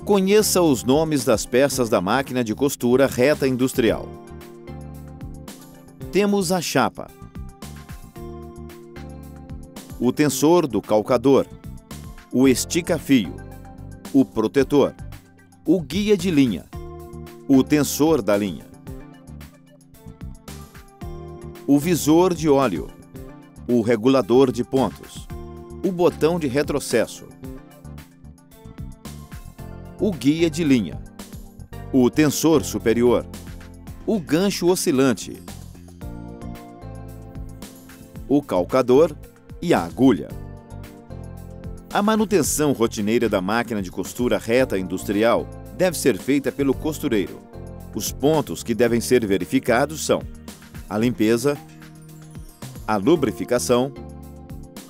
Conheça os nomes das peças da máquina de costura reta industrial. Temos a chapa, o tensor do calcador, o estica-fio, o protetor, o guia de linha, o tensor da linha, o visor de óleo, o regulador de pontos, o botão de retrocesso, o guia de linha, o tensor superior, o gancho oscilante, o calcador e a agulha. A manutenção rotineira da máquina de costura reta industrial deve ser feita pelo costureiro. Os pontos que devem ser verificados são a limpeza, a lubrificação,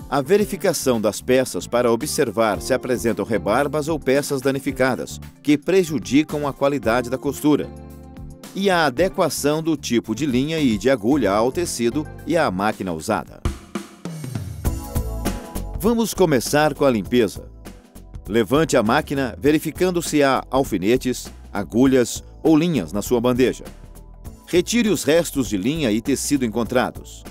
a verificação das peças para observar se apresentam rebarbas ou peças danificadas, que prejudicam a qualidade da costura, e a adequação do tipo de linha e de agulha ao tecido e à máquina usada. Vamos começar com a limpeza. Levante a máquina verificando se há alfinetes, agulhas ou linhas na sua bandeja. Retire os restos de linha e tecido encontrados.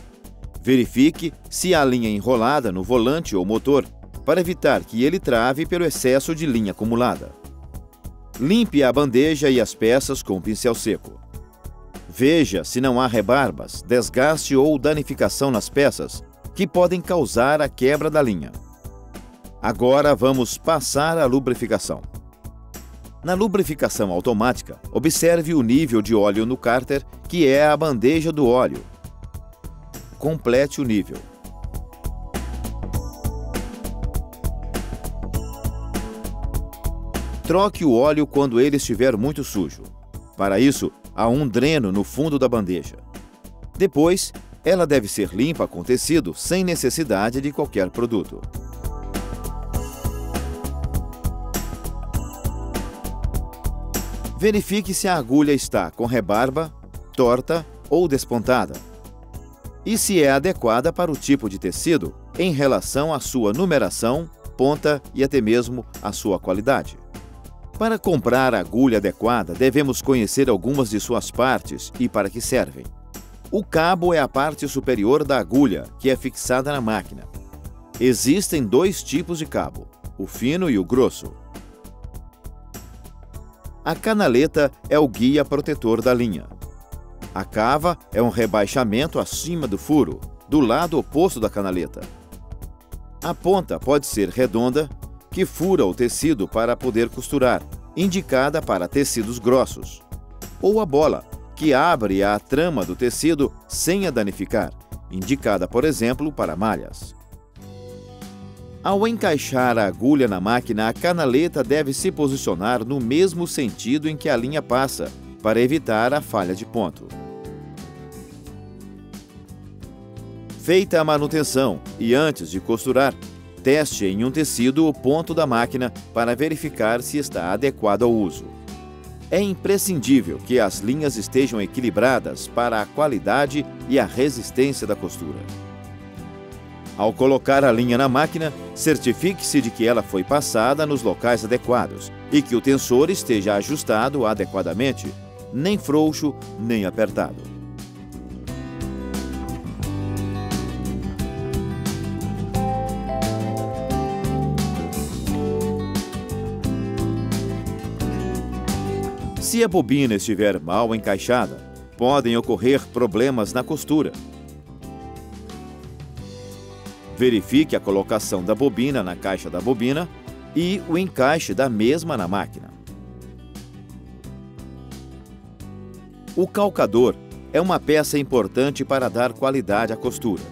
Verifique se há linha enrolada no volante ou motor, para evitar que ele trave pelo excesso de linha acumulada. Limpe a bandeja e as peças com um pincel seco. Veja se não há rebarbas, desgaste ou danificação nas peças, que podem causar a quebra da linha. Agora vamos passar a lubrificação. Na lubrificação automática, observe o nível de óleo no cárter, que é a bandeja do óleo. Complete o nível. Troque o óleo quando ele estiver muito sujo. Para isso, há um dreno no fundo da bandeja. Depois, ela deve ser limpa com tecido sem necessidade de qualquer produto. Verifique se a agulha está com rebarba, torta ou despontada, e se é adequada para o tipo de tecido em relação à sua numeração, ponta e até mesmo à sua qualidade. Para comprar a agulha adequada, devemos conhecer algumas de suas partes e para que servem. O cabo é a parte superior da agulha, que é fixada na máquina. Existem dois tipos de cabo, o fino e o grosso. A canaleta é o guia protetor da linha. A cava é um rebaixamento acima do furo, do lado oposto da canaleta. A ponta pode ser redonda, que fura o tecido para poder costurar, indicada para tecidos grossos. Ou a bola, que abre a trama do tecido sem a danificar, indicada, por exemplo, para malhas. Ao encaixar a agulha na máquina, a canaleta deve se posicionar no mesmo sentido em que a linha passa, para evitar a falha de ponto. Feita a manutenção e antes de costurar, teste em um tecido o ponto da máquina para verificar se está adequado ao uso. É imprescindível que as linhas estejam equilibradas para a qualidade e a resistência da costura. Ao colocar a linha na máquina, certifique-se de que ela foi passada nos locais adequados e que o tensor esteja ajustado adequadamente, nem frouxo nem apertado. Se a bobina estiver mal encaixada, podem ocorrer problemas na costura. Verifique a colocação da bobina na caixa da bobina e o encaixe da mesma na máquina. O calcador é uma peça importante para dar qualidade à costura.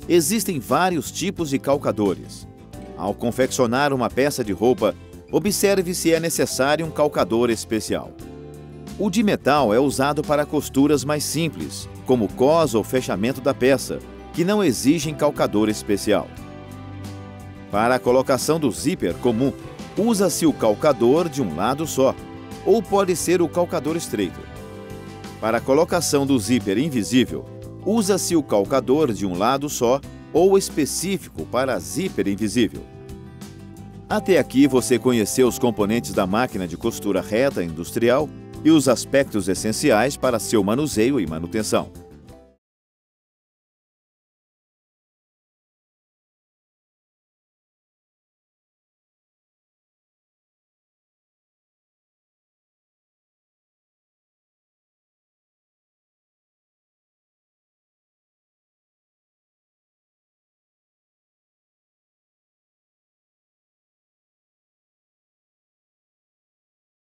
Existem vários tipos de calcadores. Ao confeccionar uma peça de roupa, observe se é necessário um calcador especial. O de metal é usado para costuras mais simples, como cós ou fechamento da peça, que não exigem calcador especial. Para a colocação do zíper comum, usa-se o calcador de um lado só, ou pode ser o calcador estreito. Para a colocação do zíper invisível, usa-se o calcador de um lado só ou específico para zíper invisível. Até aqui você conheceu os componentes da máquina de costura reta industrial e os aspectos essenciais para seu manuseio e manutenção.